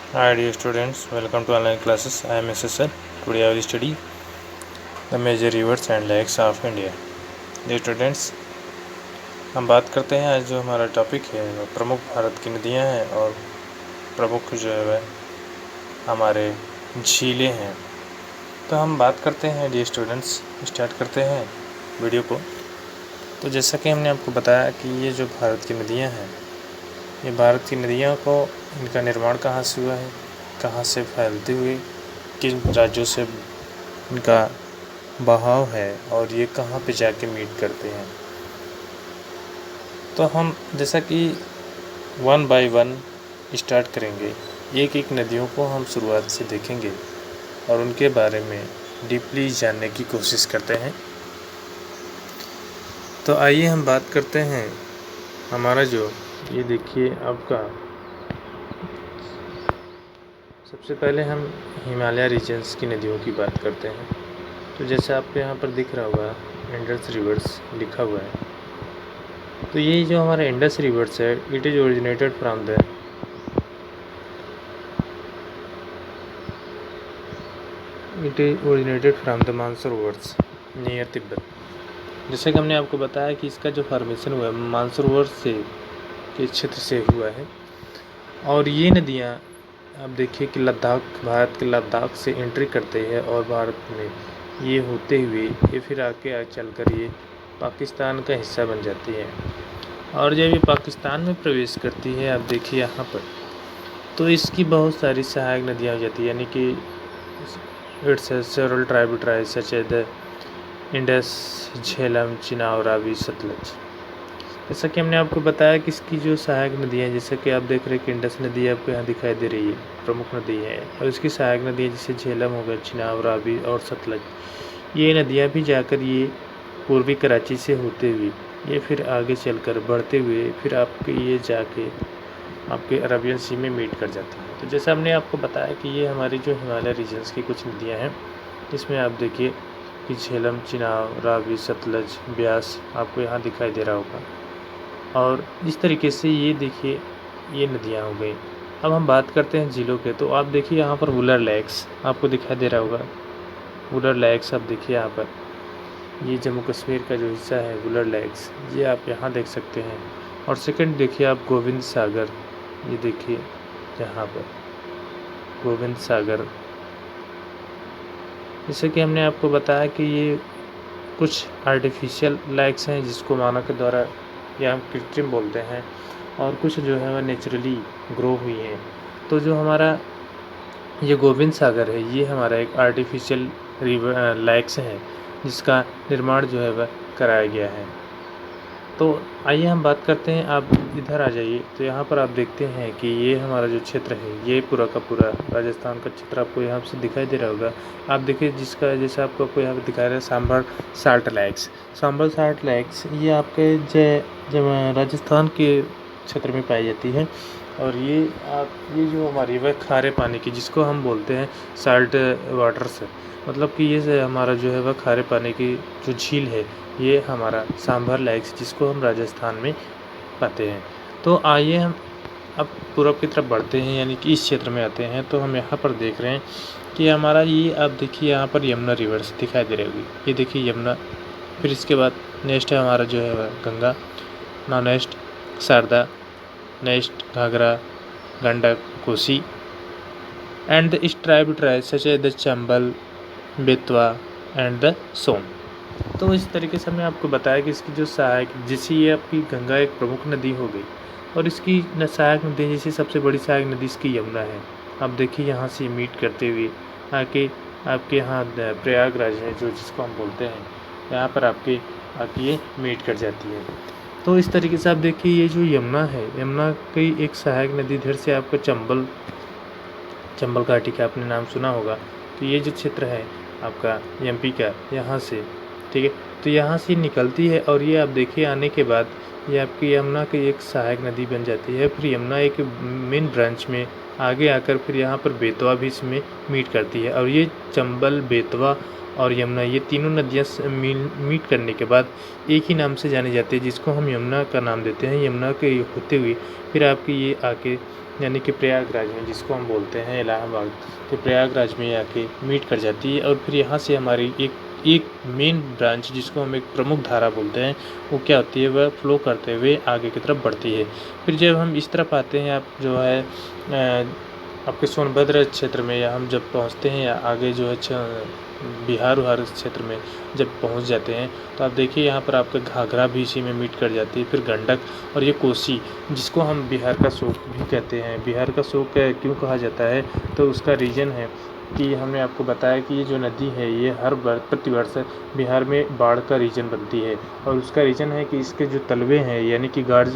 Hi dear students, welcome to online classes. I am SSR. Today I will study the major rivers and lakes of India. Dear students, हम बात करते हैं आज जो हमारा topic है वो प्रमुख भारत की नदियां हैं और प्रमुख जो है वह हमारे झीलें हैं। तो हम बात करते हैं डियर स्टूडेंट्स, स्टार्ट करते हैं वीडियो को। तो जैसा कि हमने आपको बताया कि ये जो भारत की नदियाँ हैं, ये भारत की नदियों को इनका निर्माण कहाँ से हुआ है, कहाँ से फैलते हुए किन राज्यों से इनका बहाव है और ये कहाँ पे जाके मीट करते हैं। तो हम जैसा कि वन बाय वन स्टार्ट करेंगे, एक एक नदियों को हम शुरुआत से देखेंगे और उनके बारे में डीपली जानने की कोशिश करते हैं। तो आइए हम बात करते हैं हमारा जो ये देखिए आपका सबसे पहले हम हिमालय रीजन्स की नदियों की बात करते हैं। तो जैसे आपको यहाँ पर दिख रहा होगा इंडस रिवर्स लिखा हुआ है। तो ये जो हमारा इंडस रिवर्स है, it is originated from the Mansarovars near Tibet. जैसे कि हमने आपको बताया कि इसका जो फॉर्मेशन हुआ है मानसरोवर से के क्षेत्र से हुआ है। और ये नदियाँ आप देखिए कि लद्दाख, भारत के लद्दाख से एंट्री करते हैं और भारत में ये होते हुए ये फिर आगे चलकर ये पाकिस्तान का हिस्सा बन जाती है। और जब ये पाकिस्तान में प्रवेश करती है, आप देखिए यहाँ पर, तो इसकी बहुत सारी सहायक नदियाँ हो जाती है, यानी कि it's several tributaries such as the Indus, Jhelum, Chenab, Ravi, Sutlej. जैसा कि हमने आपको बताया कि इसकी जो सहायक नदियाँ, जैसे कि आप देख रहे हैं कि इंडस नदी आपको यहाँ दिखाई दे रही है, प्रमुख नदी है। और इसकी सहायक नदियाँ जैसे झेलम हो गया, चिनाब, रावी और सतलज, ये नदियाँ भी जाकर ये पूर्वी कराची से होते हुए ये फिर आगे चलकर बढ़ते हुए फिर आपके ये जाके आपके अरबियन सी में मीट कर जाती है। तो जैसे हमने आपको बताया कि ये हमारी जो हिमालय रीजन्स की कुछ नदियाँ हैं, इसमें आप देखिए कि झेलम, चिनाब, रावी, सतलज, ब्यास आपको यहाँ दिखाई दे रहा होगा। और इस तरीके से ये देखिए ये नदियाँ हो गई। अब हम बात करते हैं झीलों के। तो आप देखिए यहाँ पर वुलर लेक्स आपको दिखाई दे रहा होगा। वुलर लेक्स आप देखिए यहाँ पर, ये जम्मू कश्मीर का जो हिस्सा है वुलर लेक्स, ये आप यहाँ देख सकते हैं। और सेकंड देखिए आप गोविंद सागर, ये देखिए यहाँ पर गोविंद सागर। जैसे कि हमने आपको बताया कि ये कुछ आर्टिफिशियल लेक्स हैं जिसको मानव के द्वारा या हम कृत्रिम बोलते हैं, और कुछ जो है वह नेचुरली ग्रो हुई हैं। तो जो हमारा ये गोविंद सागर है, ये हमारा एक आर्टिफिशियल रिवर लेक्स है जिसका निर्माण जो है वह कराया गया है। तो आइए हम बात करते हैं, आप इधर आ जाइए। तो यहाँ पर आप देखते हैं कि ये हमारा जो क्षेत्र है, ये पूरा का पूरा राजस्थान का क्षेत्र आपको यहाँ से दिखाई दे रहा होगा। आप देखिए जिसका जैसे आपको यहाँ पर दिखा रहा है Sambhar salt lakes. Sambhar salt lakes ये आपके जब राजस्थान के क्षेत्र में पाई जाती है। और ये जो हमारी वह खारे पानी की, जिसको हम बोलते हैं साल्ट वाटर्स, मतलब कि ये हमारा जो है वह खारे पानी की जो झील है, ये हमारा सांभर लेक्स, जिसको हम राजस्थान में पाते हैं। तो आइए हम अब पूरब की तरफ बढ़ते हैं, यानी कि इस क्षेत्र में आते हैं। तो हम यहाँ पर देख रहे हैं कि हमारा ये आप देखिए यहाँ पर यमुना रिवर्स दिखाई दे रही होगी, ये देखिए यमुना। फिर इसके बाद नेक्स्ट है हमारा जो है वह गंगा, ना next Sharda, next Ghaghara, Gandak, Kosi and the tributaries such as the Chambal, Betwa and the Son. तो इस तरीके से हमने आपको बताया कि इसकी जो सहायक, जैसे ये आपकी गंगा एक प्रमुख नदी हो गई, और इसकी सहायक नदी जैसे सबसे बड़ी सहायक नदी इसकी यमुना है। आप देखिए यहाँ से मीट करते हुए आके आपके यहाँ प्रयागराज है जो जिसको हम बोलते हैं, यहाँ पर आपके आके ये मीट कर जाती है। तो इस तरीके से आप देखिए ये जो यमुना है, यमुना की एक सहायक नदी, इधर से आपका चंबल घाटी का आपने नाम सुना होगा। तो ये जो क्षेत्र है आपका एमपी का, यहाँ से, ठीक है, तो यहाँ से निकलती है और ये आप देखिए आने के बाद ये आपकी यमुना की एक सहायक नदी बन जाती है। फिर यमुना एक मेन ब्रांच में आगे आकर फिर यहाँ पर बेतवा भी इसमें मीट करती है। और ये चंबल, बेतवा और यमुना, ये तीनों नदियाँ मीट करने के बाद एक ही नाम से जानी जाती है, जिसको हम यमुना का नाम देते हैं। यमुना के होते हुए फिर आपकी ये आके यानी कि प्रयागराज में, जिसको हम बोलते हैं इलाहाबाद, तो प्रयागराज में आके मीट कर जाती है। और फिर यहाँ से हमारी एक मेन ब्रांच, जिसको हम एक प्रमुख धारा बोलते हैं, वो क्या होती है, वह फ्लो करते हुए आगे की तरफ बढ़ती है। फिर जब हम इस तरफ आते हैं, आप जो है आपके सोनभद्र क्षेत्र में, या हम जब पहुँचते हैं या आगे जो है बिहार उहार क्षेत्र में जब पहुँच जाते हैं, तो आप देखिए यहाँ पर आपका घाघरा भी इसी में मीट कर जाती है। फिर गंडक और ये कोसी, जिसको हम बिहार का शोक भी कहते हैं। बिहार का शोक क्यों कहा जाता है, तो उसका रीज़न है कि हमने आपको बताया कि ये जो नदी है, ये हर प्रतिवर्ष बिहार में बाढ़ का रीज़न बनती है। और उसका रीज़न है कि इसके जो तलवे हैं, यानी कि गार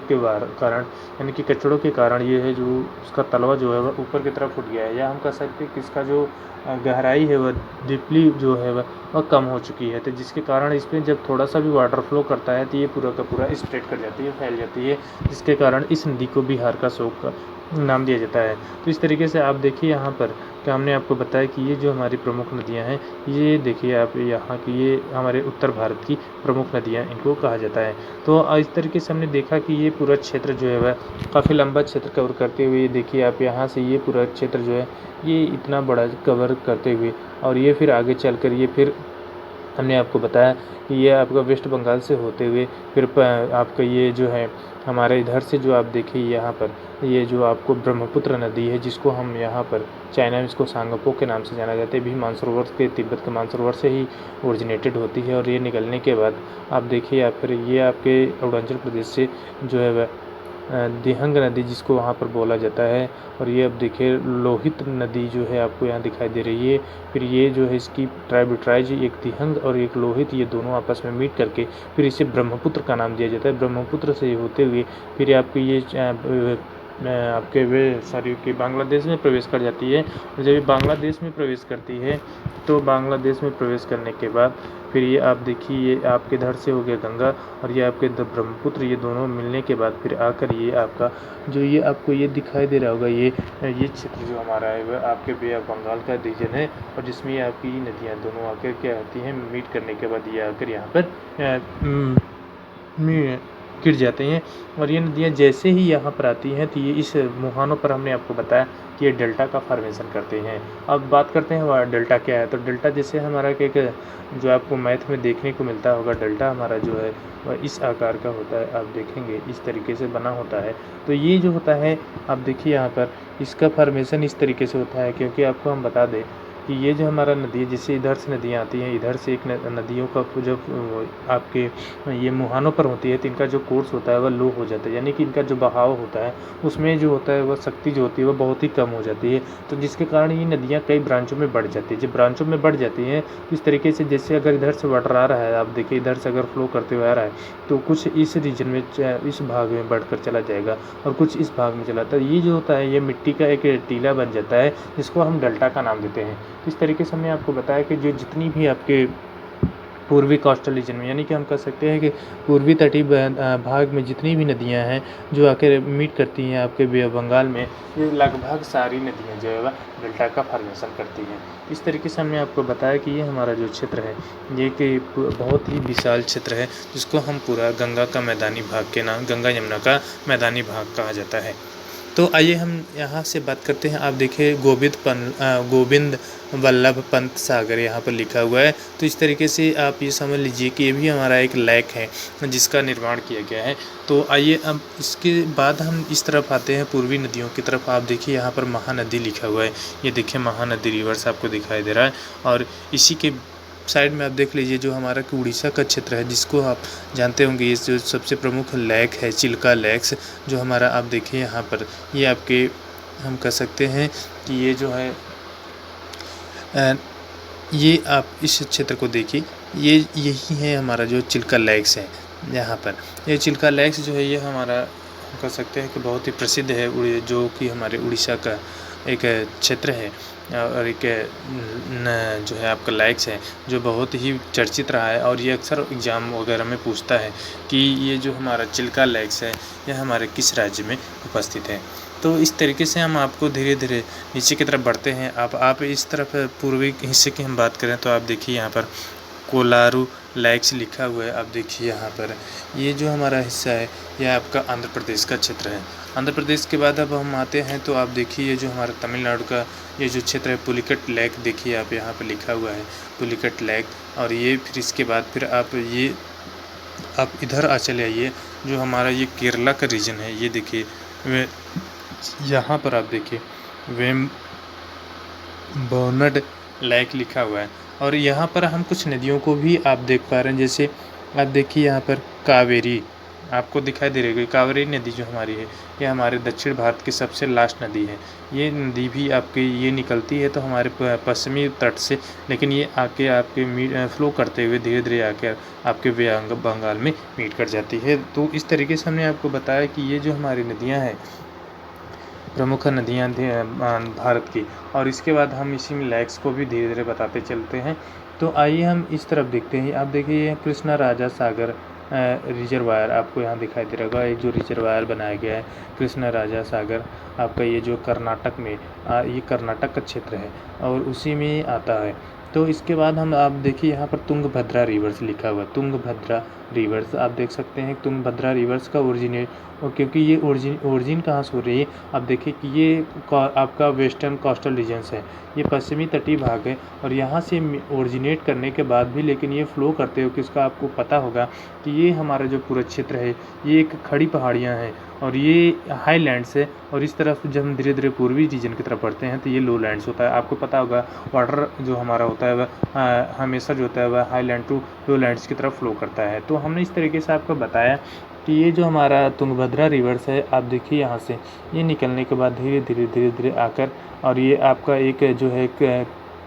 के कारण, यानी कि कचड़ों के कारण, ये है जो उसका तलवा जो है वह ऊपर की तरफ उठ गया है, या हम कह सकते हैं कि इसका जो गहराई है वह डीपली जो है वह कम हो चुकी है। तो जिसके कारण इसमें जब थोड़ा सा भी वाटर फ्लो करता है, तो ये पूरा का पूरा स्प्रेड कर जाती है, फैल जाती है, जिसके कारण इस नदी को बिहार का शोक का नाम दिया जाता है। तो इस तरीके से आप देखिए यहाँ पर क्या हमने आपको बताया कि ये जो हमारी प्रमुख नदियाँ हैं, ये देखिए आप यहाँ की, ये हमारे उत्तर भारत की प्रमुख नदियाँ इनको कहा जाता है। तो इस तरीके से हमने देखा कि ये पूरा क्षेत्र जो है वह काफ़ी लंबा क्षेत्र कवर करते हुए, देखिए आप यहाँ से ये पूरा क्षेत्र जो है ये इतना बड़ा कवर करते हुए, और ये फिर आगे चलकर ये फिर हमने आपको बताया कि ये आपका वेस्ट बंगाल से होते हुए फिर आपका ये जो है हमारे इधर से जो आप देखिए यहाँ पर, ये जो आपको ब्रह्मपुत्र नदी है, जिसको हम यहाँ पर चाइना में इसको सांगपो के नाम से जाना जाता है, भी मानसरोवर के, तिब्बत के मानसरोवर से ही ओरिजिनेटेड होती है। और ये निकलने के बाद आप देखिए, या फिर ये आपके अरुणाचल प्रदेश से जो है वह दिहंग नदी, जिसको वहाँ पर बोला जाता है। और ये अब देखिए लोहित नदी जो है आपको यहाँ दिखाई दे रही है। फिर ये जो है इसकी ट्राइब्यूटराइज, एक दिहंग और एक लोहित, ये दोनों आपस में मीट करके फिर इसे ब्रह्मपुत्र का नाम दिया जाता है। ब्रह्मपुत्र से होते हुए फिर आपकी ये आपके कि बांग्लादेश में प्रवेश कर जाती है। और जब ये बांग्लादेश में प्रवेश करती है, तो बांग्लादेश में प्रवेश करने के बाद फिर ये आप देखिए, ये आपके इधर से हो गया गंगा, और ये आपके ब्रह्मपुत्र, ये दोनों मिलने के बाद फिर आकर ये आपका जो ये आपको ये दिखाई दे रहा होगा, ये क्षेत्र जो हमारा है वह आपके बे ऑफ बंगाल का रीजन है, और जिसमें आपकी नदियाँ दोनों आकर क्या होती हैं, मीट करने के बाद ये आकर यहाँ पर गिर जाते हैं। और ये नदियाँ जैसे ही यहाँ पर आती हैं, तो ये इस मुहानों पर हमने आपको बताया कि ये डेल्टा का फॉर्मेशन करते हैं। अब बात करते हैं वह डेल्टा क्या है। तो डेल्टा जैसे हमारा एक जो आपको मैथ में देखने को मिलता होगा, डेल्टा हमारा जो है वह इस आकार का होता है, आप देखेंगे इस तरीके से बना होता है। तो ये जो होता है, आप देखिए यहाँ पर इसका फॉर्मेशन इस तरीके से होता है, क्योंकि आपको हम बता दें कि ये जो हमारा नदी है, जैसे इधर से नदियाँ आती हैं, इधर से एक नदियों का जब आपके ये मुहानों पर होती है, तो इनका जो कोर्स होता है वह लो हो जाता है, यानी कि इनका जो बहाव होता है उसमें जो होता है वह शक्ति जो होती है वह बहुत ही कम हो जाती है। तो जिसके कारण ये नदियाँ कई ब्रांचों में बढ़ जाती है। जब ब्रांचों में बढ़ जाती हैं, तो इस तरीके से जैसे अगर इधर से वाटर आ रहा है, आप देखिए इधर से अगर फ्लो करते हुए आ रहा है, तो कुछ इस रीजन में, इस भाग में बढ़कर चला जाएगा, और कुछ इस भाग में चला जाता है। ये जो होता है, ये मिट्टी का एक टीला बन जाता है, जिसको हम डेल्टा का नाम देते हैं। इस तरीके से हमने आपको बताया कि जो जितनी भी आपके पूर्वी कोस्टल रीजन में, यानी कि हम कह सकते हैं कि पूर्वी तटीय भाग में जितनी भी नदियां हैं जो आकर मीट करती हैं आपके बे ऑफ बंगाल में, ये लगभग सारी नदियां जो है वह डेल्टा का फॉर्मेशन करती हैं। इस तरीके से हमने आपको बताया कि ये हमारा जो क्षेत्र है, ये कि बहुत ही विशाल क्षेत्र है, जिसको हम पूरा गंगा का मैदानी भाग के नाम, गंगा यमुना का मैदानी भाग कहा जाता है। तो आइए हम यहाँ से बात करते हैं। आप देखिए गोविंद वल्लभ पंत सागर यहाँ पर लिखा हुआ है। तो इस तरीके से आप ये समझ लीजिए कि ये भी हमारा एक लेक है जिसका निर्माण किया गया है। तो आइए अब इसके बाद हम इस तरफ आते हैं, पूर्वी नदियों की तरफ। आप देखिए यहाँ पर महानदी लिखा हुआ है, ये देखिए महानदी रिवर्स आपको दिखाई दे रहा है। और इसी के साइड में आप देख लीजिए जो हमारा उड़ीसा का क्षेत्र है, जिसको आप जानते होंगे, ये जो सबसे प्रमुख लेक है चिल्का लेक्स, जो हमारा आप देखिए यहाँ पर, ये आपके हम कह सकते हैं कि ये जो है ये आप इस क्षेत्र को देखिए, ये यही है हमारा जो चिल्का लेक्स है। यहाँ पर ये चिल्का लेक्स जो है, ये हमारा कह सकते हैं कि बहुत ही प्रसिद्ध है, जो कि हमारे उड़ीसा का एक क्षेत्र है और एक जो है आपका लेक्स है, जो बहुत ही चर्चित रहा है और ये अक्सर एग्ज़ाम वगैरह में पूछता है कि ये जो हमारा चिल्का लेक्स है, यह हमारे किस राज्य में उपस्थित है। तो इस तरीके से हम आपको धीरे-धीरे नीचे की तरफ बढ़ते हैं। आप इस तरफ पूर्वी हिस्से की हम बात करें तो आप देखिए यहाँ पर कोलारू लेक्स लिखा हुआ है। आप देखिए यहाँ पर ये जो हमारा हिस्सा है, यह आपका आंध्र प्रदेश का क्षेत्र है। आंध्र प्रदेश के बाद अब हम आते हैं तो आप देखिए ये जो हमारा तमिलनाडु का ये जो क्षेत्र है, पुलिकट लेक देखिए आप यहाँ पर लिखा हुआ है, पुलिकट लेक। और ये फिर इसके बाद फिर आप इधर चले आइए, जो हमारा ये केरला का रीजन है, ये देखिए यहाँ पर आप देखिए वेम्बनाड लेक लिखा हुआ है। और यहाँ पर हम कुछ नदियों को भी आप देख पा रहे हैं, जैसे आप देखिए यहाँ पर कावेरी आपको दिखाई दे रही होगी। कावेरी नदी जो हमारी है, ये हमारे दक्षिण भारत की सबसे लास्ट नदी है। ये नदी भी आपके ये निकलती है तो हमारे पश्चिमी तट से, लेकिन ये आके आपके फ्लो करते हुए धीरे धीरे आकर आपके बंगाल में मीट कर जाती है। तो इस तरीके से हमने आपको बताया कि ये जो हमारी नदियाँ हैं, प्रमुख नदियाँ भारत की, और इसके बाद हम इसी में लेक्स को भी धीरे धीरे बताते चलते हैं। तो आइए हम इस तरफ देखते हैं। आप देखिए ये कृष्णा राजा सागर रिजर्वायर आपको यहाँ दिखाई दे रहा होगा, एक जो रिजर्वायर बनाया गया है कृष्णा राजा सागर, आपका ये जो कर्नाटक में ये कर्नाटक का क्षेत्र है और उसी में आता है। तो इसके बाद आप देखिए यहाँ पर तुंगभद्रा रिवर्स लिखा हुआ है, तुंगभद्रा रिवर्स आप देख सकते हैं। तुंगभद्रा रिवर्स का ओरिजिनेट, और क्योंकि ये ओरिजिन कहाँ से हो रही है, आप देखिए कि ये आपका वेस्टर्न कोस्टल रीजन्स है, ये पश्चिमी तटीय भाग है और यहाँ से ओरिजिनेट करने के बाद भी लेकिन ये फ्लो करते हो, किसका आपको पता होगा कि ये हमारा जो पूरा क्षेत्र है, ये एक खड़ी पहाड़ियाँ हैं और ये हाईलैंड्स है। और इस तरफ जब हम धीरे धीरे पूर्वी रीजन की तरफ बढ़ते हैं तो ये लो लैंड्स होता है। आपको पता होगा वाटर जो हमारा होता है वह हमेशा जो होता है वह हाईलैंड टू लो लैंड्स की तरफ फ्लो करता है। तो हमने इस तरीके से आपको बताया कि ये जो हमारा तुंगभद्रा रिवर्स है, आप देखिए यहाँ से ये निकलने के बाद धीरे धीरे आकर, और ये आपका एक जो है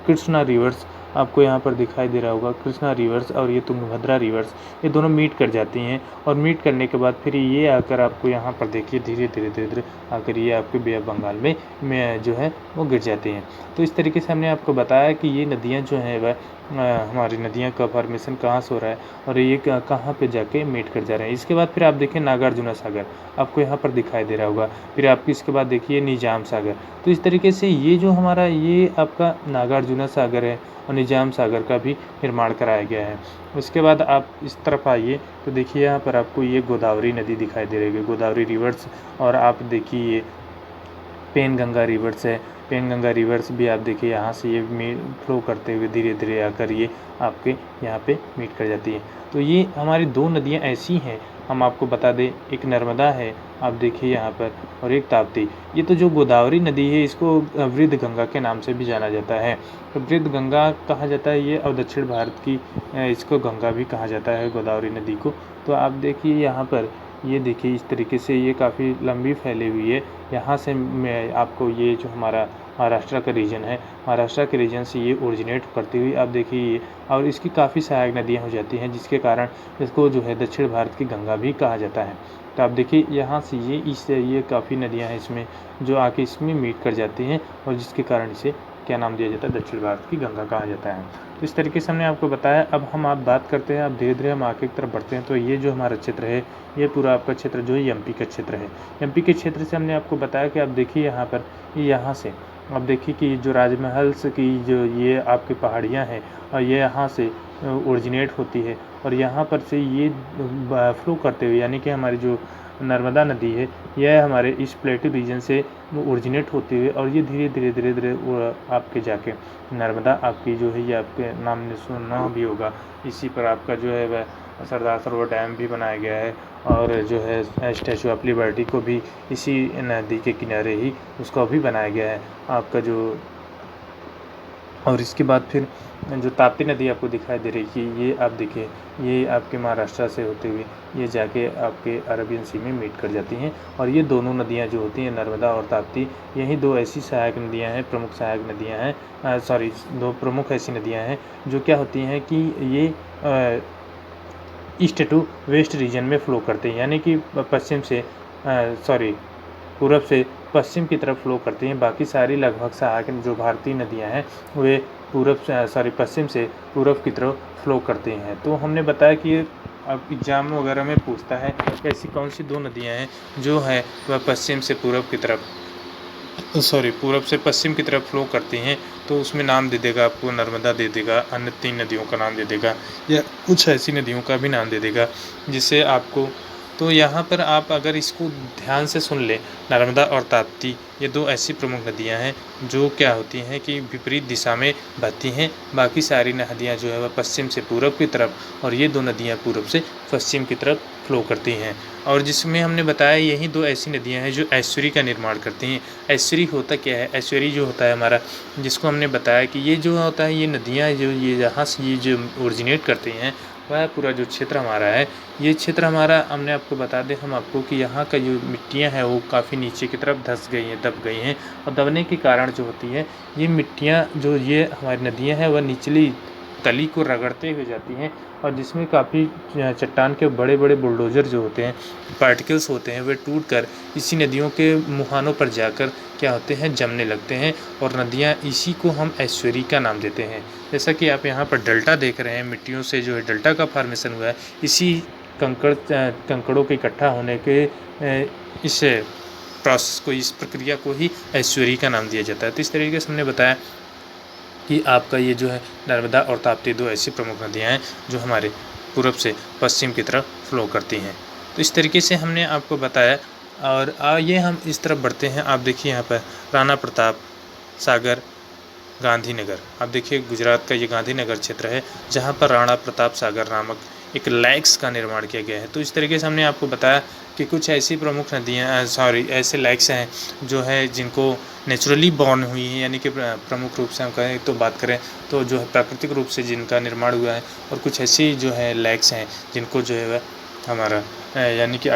कृष्णा रिवर्स आपको यहाँ पर दिखाई दे रहा होगा, कृष्णा रिवर्स और ये तुंगभद्रा रिवर्स, ये दोनों मीट कर जाती हैं और मीट करने के बाद फिर ये आकर आपको यहाँ पर देखिए धीरे धीरे आकर ये आपके बे ऑफ बंगाल में जो है वो गिर जाती हैं। तो इस तरीके से हमने आपको बताया कि ये नदियाँ जो हैं वह हमारी नदियाँ का फॉर्मेशन कहाँ से हो रहा है और ये कहाँ पे जाके मीट कर जा रहे हैं। इसके बाद फिर आप देखिए नागार्जुना सागर आपको यहाँ पर दिखाई दे रहा होगा, फिर आपकी इसके बाद देखिए निजाम सागर। तो इस तरीके से ये जो हमारा ये आपका नागार्जुना सागर है और निजाम सागर का भी निर्माण कराया गया है। उसके बाद आप इस तरफ आइए तो देखिए यहाँ पर आपको ये गोदावरी नदी दिखाई दे रही है, गोदावरी रिवर्स, और आप देखिए ये पेनगंगा रिवर्स है, पेनगंगा रिवर्स भी आप देखिए यहाँ से ये फ्लो करते हुए धीरे धीरे आकर ये आपके यहाँ पे मीट कर जाती है। तो ये हमारी दो नदियाँ ऐसी हैं, हम आपको बता दें, एक नर्मदा है आप देखिए यहाँ पर, और एक ताप्ती। ये तो जो गोदावरी नदी है इसको वृद्ध गंगा के नाम से भी जाना जाता है। तो वृद्ध गंगा कहा जाता है ये, और दक्षिण भारत की इसको गंगा भी कहा जाता है गोदावरी नदी को। तो आप देखिए यहाँ पर ये देखिए इस तरीके से ये काफ़ी लंबी फैली हुई है। यहाँ से मैं आपको ये जो हमारा महाराष्ट्र का रीजन है, महाराष्ट्र के रीजन से ये ओरिजिनेट करती हुई आप देखिए ये, और इसकी काफ़ी सहायक नदियाँ हो जाती हैं, जिसके कारण इसको जो है दक्षिण भारत की गंगा भी कहा जाता है। तो आप देखिए यहाँ से ये काफ़ी नदियाँ हैं इसमें जो आके इसमें मीट कर जाती हैं, और जिसके कारण इसे क्या नाम दिया जाता है, दक्षिण भारत की गंगा कहा जाता है। तो इस तरीके से हमने आपको बताया। अब हम आप बात करते हैं, अब धीरे धीरे हम आगे की तरफ बढ़ते हैं। तो ये जो हमारा क्षेत्र है, ये पूरा आपका क्षेत्र जो है एमपी का क्षेत्र है। एमपी के क्षेत्र से हमने आपको बताया कि आप देखिए यहाँ पर यहाँ से आप देखिए कि जो राजमहल से की जो ये आपकी पहाड़ियाँ हैं और ये यहाँ से ओरिजिनेट होती है, और यहाँ पर से ये फ्लो करते हुए, यानी कि हमारी जो नर्मदा नदी है, यह हमारे इस प्लेटू रीजन से ओरिजिनेट होते हुए, और ये धीरे धीरे आपके जाके नर्मदा आपकी जो है ये आपके नाम ने सुना भी होगा, इसी पर आपका जो है वह सरदार सरोवर डैम भी बनाया गया है, और जो है स्टैचू ऑफ लिबर्टी को भी इसी नदी के किनारे ही उसको भी बनाया गया है आपका जो। और इसके बाद फिर जो ताप्ती नदी आपको दिखाई दे रही है, ये आप देखिए ये आपके महाराष्ट्र से होते हुए ये जाके आपके अरबियन सी में मीट कर जाती हैं। और ये दोनों नदियाँ जो होती हैं नर्मदा और ताप्ती, यही दो ऐसी सहायक नदियाँ हैं, प्रमुख सहायक नदियाँ हैं, दो प्रमुख ऐसी नदियाँ हैं जो क्या होती हैं कि ये ईस्ट टू वेस्ट रीजन में फ़्लो करते हैं, यानी कि पश्चिम से पूरब से पश्चिम की तरफ फ्लो करती हैं। बाकी सारी लगभग सहायक जो भारतीय नदियां हैं वे पश्चिम से पूरब की तरफ फ्लो करती हैं। तो हमने बताया कि अब एग्ज़ाम वगैरह में पूछता है ऐसी कौन सी 2 नदियां हैं जो है वह पूरब से पश्चिम की तरफ फ्लो करती हैं। तो उसमें नाम दे देगा, आपको नर्मदा दे देगा, अन्य 3 नदियों का नाम दे देगा या कुछ ऐसी नदियों का भी नाम दे देगा जिससे आपको, तो यहाँ पर आप अगर इसको ध्यान से सुन लें, नर्मदा और ताप्ती ये 2 ऐसी प्रमुख नदियाँ हैं जो क्या होती हैं कि विपरीत दिशा में बहती हैं। बाकी सारी नदियाँ जो है वह पश्चिम से पूरब की तरफ, और ये 2 नदियाँ पूरब से पश्चिम की तरफ फ्लो करती हैं। और जिसमें हमने बताया यही 2 ऐसी नदियाँ हैं जो एस्चुरी का निर्माण करती हैं। एस्चुरी होता क्या है? एस्चुरी जो होता है हमारा, जिसको हमने बताया कि ये जो होता है, ये नदियाँ जो ये जहाँ से ये जो ओरिजिनेट करती हैं, वह पूरा जो क्षेत्र हमारा है, ये क्षेत्र हमारा, हमने आपको बता दें हम आपको कि यहाँ का जो मिट्टियाँ हैं वो काफ़ी नीचे की तरफ धंस गई हैं, दब गई हैं। और दबने के कारण जो होती है ये मिट्टियाँ, जो ये हमारी नदियाँ हैं, वह निचली तली को रगड़ते हुए जाती हैं, और जिसमें काफ़ी चट्टान के बड़े बड़े बुलडोज़र जो होते हैं, पार्टिकल्स होते हैं, वे टूटकर इसी नदियों के मुहानों पर जाकर क्या होते हैं, जमने लगते हैं। और नदियाँ, इसी को हम एस्चुरी का नाम देते हैं। जैसा कि आप यहाँ पर डेल्टा देख रहे हैं, मिट्टियों से जो है डेल्टा का फॉर्मेशन हुआ है, इसी कंकड़ों के इकट्ठा होने के इस प्रोसेस को, इस प्रक्रिया को ही एस्चुरी का नाम दिया जाता है। तो इस तरीके से हमने बताया कि आपका ये जो है नर्मदा और ताप्ती 2 ऐसी प्रमुख नदियाँ हैं जो हमारे पूरब से पश्चिम की तरफ फ्लो करती हैं। तो इस तरीके से हमने आपको बताया। और ये हम इस तरफ बढ़ते हैं। आप देखिए यहाँ पर राणा प्रताप सागर गांधीनगर, आप देखिए गुजरात का ये गांधीनगर क्षेत्र है जहाँ पर राणा प्रताप सागर नामक एक लेक्स का निर्माण किया गया है। तो इस तरीके से हमने आपको बताया कि कुछ ऐसी प्रमुख नदियाँ ऐसे लेक्स हैं जो है जिनको नेचुरली बॉर्न हुई हैं, यानी कि प्रमुख रूप से हम कहें तो बात करें तो जो है प्राकृतिक रूप से जिनका निर्माण हुआ है, और कुछ ऐसी जो है लेक्स हैं जिनको जो है हमारा यानी कि